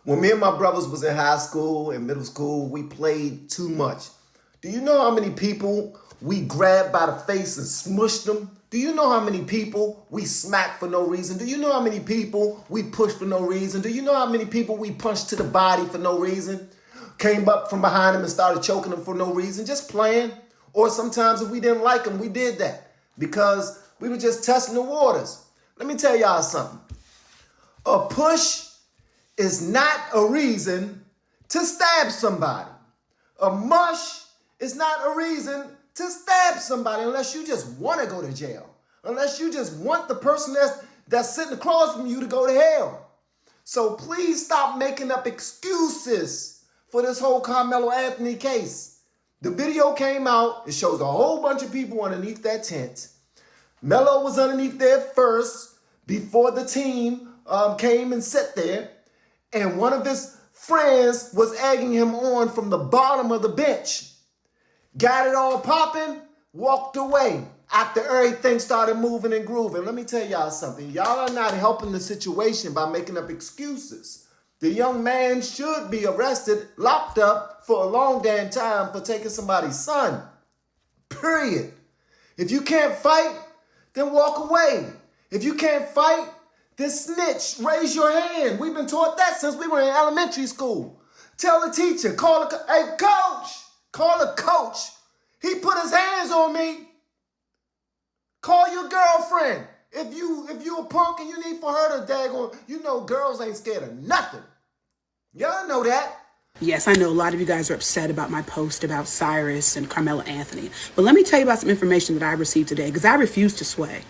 When me and my brothers was in high school and middle school, we played too much. Do you know how many people we grabbed by the face and smushed them? Do you know how many people we smacked for no reason? Do you know how many people we pushed for no reason? Do you know how many people we punched to the body for no reason? Came up from behind them and started choking them for no reason, just playing. Or sometimes if we didn't like them, we did that because we were just testing the waters. Let me tell y'all something. A push is not a reason to stab somebody. A mush is not a reason to stab somebody unless you just want to go to jail. Unless you just want the person that's sitting across from you to go to hell. So please stop making up excuses for this whole Karmelo Anthony case. The video came out. It shows a whole bunch of people underneath that tent. Melo was underneath there first before the team came and sat there. And one of his friends was egging him on from the bottom of the bench. Got it all popping, walked away after everything started moving and grooving. Let me tell y'all something. Y'all are not helping the situation by making up excuses. The young man should be arrested, locked up for a long damn time for taking somebody's son. Period. If you can't fight, then walk away. If you can't fight, then snitch, raise your hand. We've been taught that since we were in elementary school. Tell the teacher, hey coach, call a coach. He put his hands on me. Call your girlfriend. If you a punk and you need for her to daggone, you know girls ain't scared of nothing. Y'all know that. Yes, I know a lot of you guys are upset about my post about Cyrus and Karmelo Anthony. But let me tell you about some information that I received today because I refuse to sway.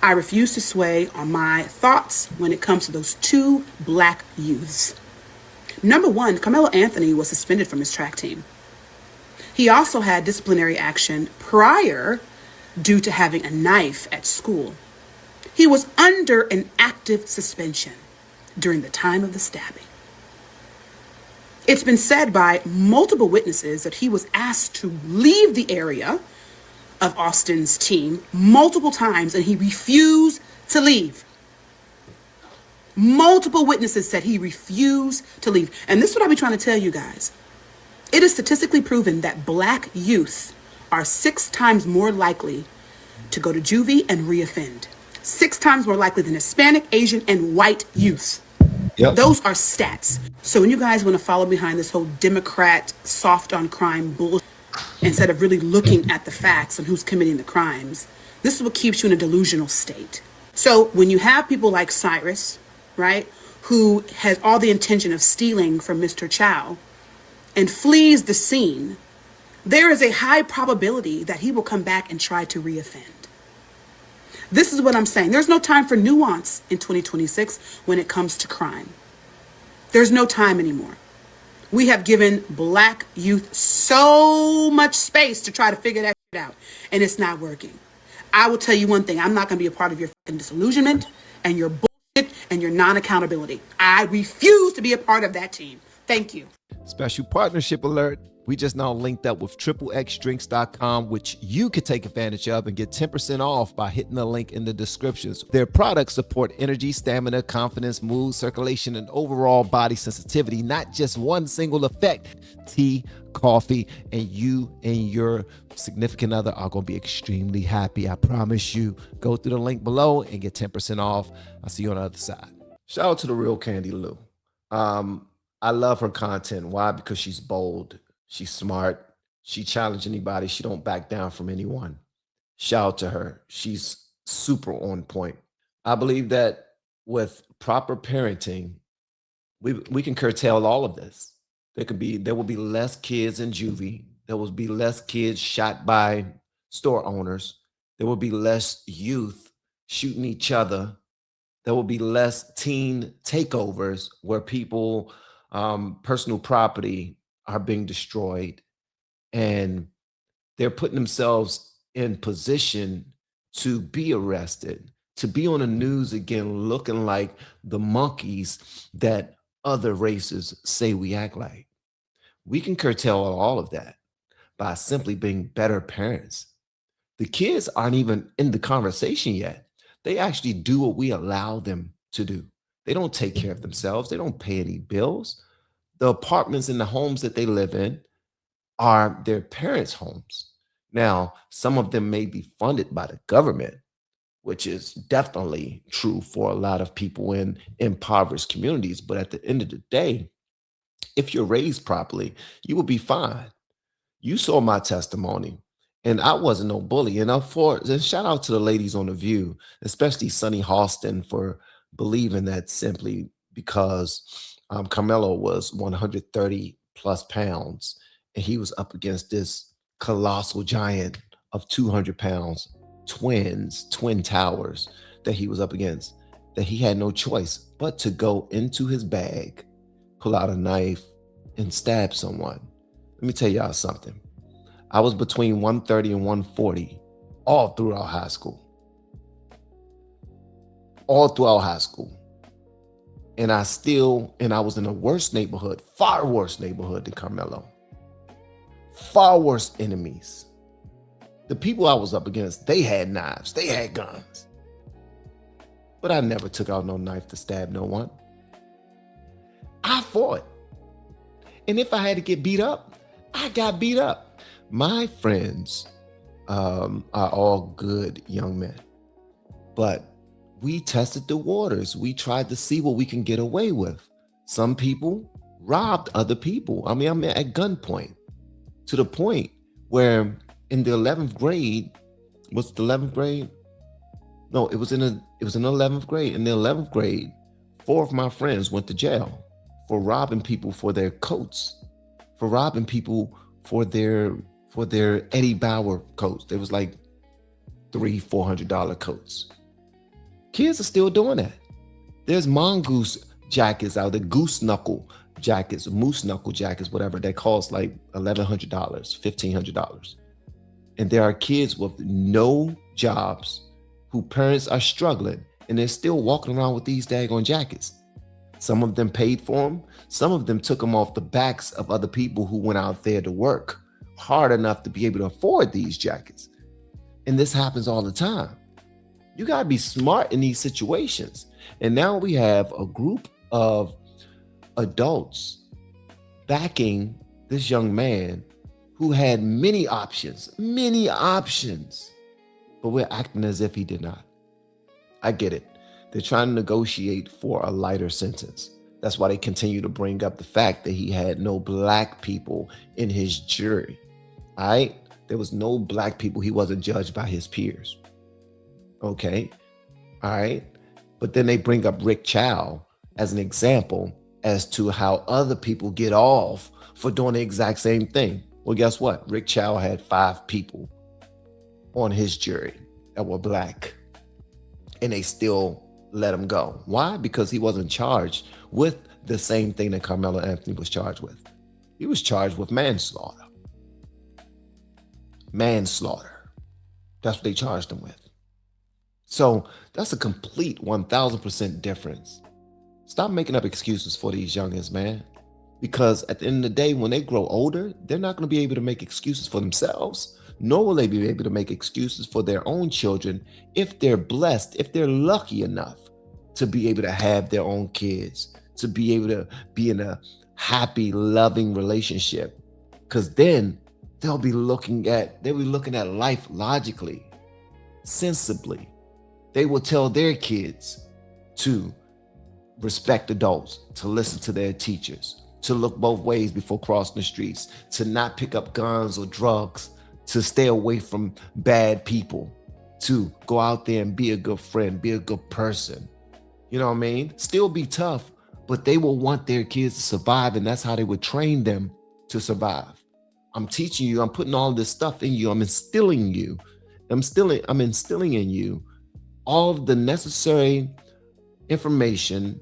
I refuse to sway on my thoughts when it comes to those two black youths. Number one, Karmelo Anthony was suspended from his track team. He also had disciplinary action prior due to having a knife at school. He was under an active suspension during the time of the stabbing. It's been said by multiple witnesses that he was asked to leave the area of Austin's team multiple times and he refused to leave. Multiple witnesses said he refused to leave. And this is what I'll be trying to tell you guys. It is statistically proven that black youth are 6 times more likely to go to juvie and reoffend. 6 times more likely than Hispanic, Asian, and white youth. Yep. Those are stats. So when you guys want to follow behind this whole Democrat soft on crime bullshit, instead of really looking at the facts and who's committing the crimes, this is what keeps you in a delusional state. So when you have people like Cyrus, right, who has all the intention of stealing from Mr. Chow and flees the scene, there is a high probability that he will come back and try to reoffend. This is what I'm saying. There's no time for nuance in 2026 when it comes to crime. There's no time anymore. We have given black youth so much space to try to figure that shit out, and it's not working. I will tell you one thing. I'm not going to be a part of your fucking disillusionment and your bullshit and your non-accountability. I refuse to be a part of that team. Thank you. Special partnership alert. We just now linked up with TripleXDrinks.com, which you could take advantage of and get 10% off by hitting the link in the descriptions. Their products support energy, stamina, confidence, mood, circulation, and overall body sensitivity, not just one single effect. Tea, coffee, and you and your significant other are going to be extremely happy. I promise you. Go through the link below and get 10% off. I'll see you on the other side. Shout out to the real Candy Lou. I love her content. Why? Because she's bold. She's smart. She challenged anybody. She don't back down from anyone. Shout out to her. She's super on point. I believe that with proper parenting, we can curtail all of this. There will be less kids in juvie. There will be less kids shot by store owners. There will be less youth shooting each other. There will be less teen takeovers where people, personal property are being destroyed, and they're putting themselves in position to be arrested, to be on the news again, looking like the monkeys that other races say we act like. We can curtail all of that by simply being better parents. The kids aren't even in the conversation yet. They actually do what we allow them to do. They don't take care of themselves. They don't pay any bills. The apartments and the homes that they live in are their parents' homes. Now, some of them may be funded by the government, which is definitely true for a lot of people in impoverished communities. But at the end of the day, if you're raised properly, you will be fine. You saw my testimony, and I wasn't no bully. And shout out to the ladies on The View, especially Sunny Halston, for believing that simply because Carmelo was 130 plus pounds, and he was up against this colossal giant of 200 pounds, twin towers that he was up against, that he had no choice but to go into his bag, pull out a knife, and stab someone. Let me tell y'all something. I was between 130 and 140 all throughout high school. All throughout high school. And I was in a worse neighborhood, far worse neighborhood than Carmelo. Far worse enemies. The people I was up against, they had knives, they had guns. But I never took out no knife to stab no one. I fought. And if I had to get beat up, I got beat up. My friends are all good young men, but we tested the waters. We tried to see what we can get away with. Some people robbed other people. I mean, I'm at gunpoint, to the point where in the 11th grade, what's the 11th grade? No, it was in 11th grade. In the 11th grade, 4 of my friends went to jail for robbing people for their coats, for robbing people for their Eddie Bauer coats. There was like $300-400 coats. Kids are still doing that. There's mongoose jackets out there, goose knuckle jackets, moose knuckle jackets, whatever. They cost like $1,100, $1,500. And there are kids with no jobs who parents are struggling, and they're still walking around with these daggone jackets. Some of them paid for them. Some of them took them off the backs of other people who went out there to work hard enough to be able to afford these jackets. And this happens all the time. You got to be smart in these situations. And now we have a group of adults backing this young man who had many options, but we're acting as if he did not. I get it. They're trying to negotiate for a lighter sentence. That's why they continue to bring up the fact that he had no black people in his jury. All right? There was no black people. He wasn't judged by his peers. Okay? All right? But then they bring up Rick Chow as an example as to how other people get off for doing the exact same thing. Well, guess what? Rick Chow had 5 people on his jury that were black, and they still let him go. Why? Because he wasn't charged with the same thing that Karmelo Anthony was charged with. He was charged with manslaughter. Manslaughter. That's what they charged him with. So that's a complete 1,000% difference. Stop making up excuses for these youngins, man. Because at the end of the day, when they grow older, they're not going to be able to make excuses for themselves, nor will they be able to make excuses for their own children if they're blessed, if they're lucky enough to be able to have their own kids, to be able to be in a happy, loving relationship. Because then they'll be looking at life logically, sensibly. They will tell their kids to respect adults, to listen to their teachers, to look both ways before crossing the streets, to not pick up guns or drugs, to stay away from bad people, to go out there and be a good friend, be a good person. You know what I mean? Still be tough, but they will want their kids to survive, and that's how they would train them to survive. I'm teaching you, I'm putting all this stuff in you, I'm instilling in you all of the necessary information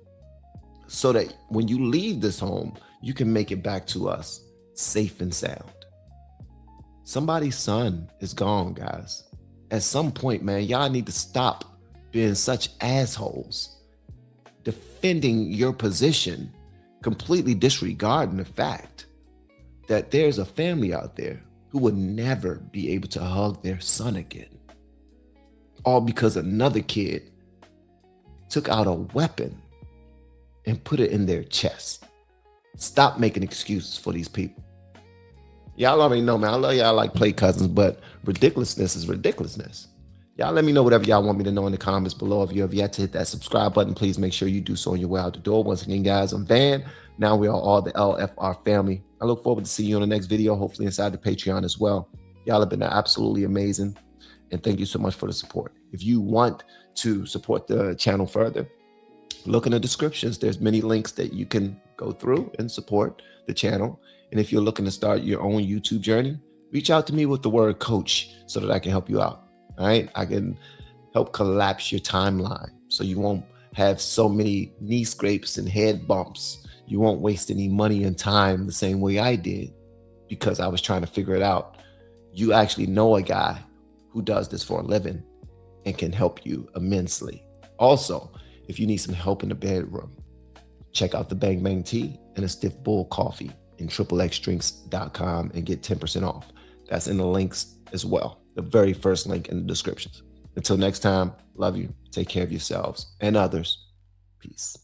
so that when you leave this home, you can make it back to us safe and sound. Somebody's son is gone, guys. At some point, man, y'all need to stop being such assholes, defending your position, completely disregarding the fact that there's a family out there who would never be able to hug their son again. All because another kid took out a weapon and put it in their chest. Stop making excuses for these people. Y'all already know, man. I love y'all like play cousins, but ridiculousness is ridiculousness. Y'all let me know whatever y'all want me to know in the comments below. If you have yet to hit that subscribe button, please make sure you do so on your way out the door. Once again, guys, I'm Van. Now we are all the LFR family. I look forward to seeing you on the next video, hopefully inside the Patreon as well. Y'all have been absolutely amazing, and thank you so much for the support. If you want to support the channel further, look in the descriptions. There's many links that you can go through and support the channel. And if you're looking to start your own YouTube journey, reach out to me with the word coach so that I can help you out. All right. I can help collapse your timeline so you won't have so many knee scrapes and head bumps. You won't waste any money and time the same way I did because I was trying to figure it out. You actually know a guy who does this for a living and can help you immensely. Also, if you need some help in the bedroom, check out the Bang Bang Tea and a Stiff Bull Coffee in TripleXDrinks.com and get 10% off. That's in the links as well. The very first link in the descriptions. Until next time, love you. Take care of yourselves and others. Peace.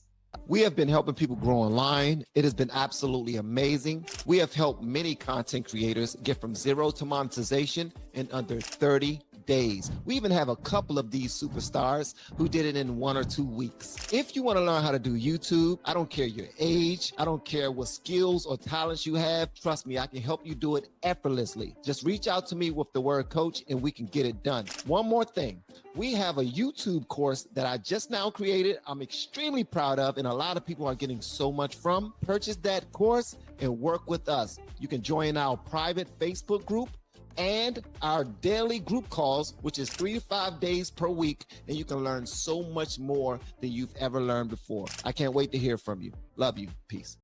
We have been helping people grow online. It has been absolutely amazing. We have helped many content creators get from zero to monetization in under 30 days. We even have a couple of these superstars who did it in 1 or 2 weeks. If you want to learn how to do YouTube, I don't care your age, I don't care what skills or talents you have. Trust me, I can help you do it effortlessly. Just reach out to me with the word coach and we can get it done. One more thing. We have a YouTube course that I just now created. I'm extremely proud of, and a lot of people are getting so much from. Purchase that course and work with us. You can join our private Facebook group and our daily group calls, which is 3 to 5 days per week, and you can learn so much more than you've ever learned before. I can't wait to hear from you. Love you. Peace.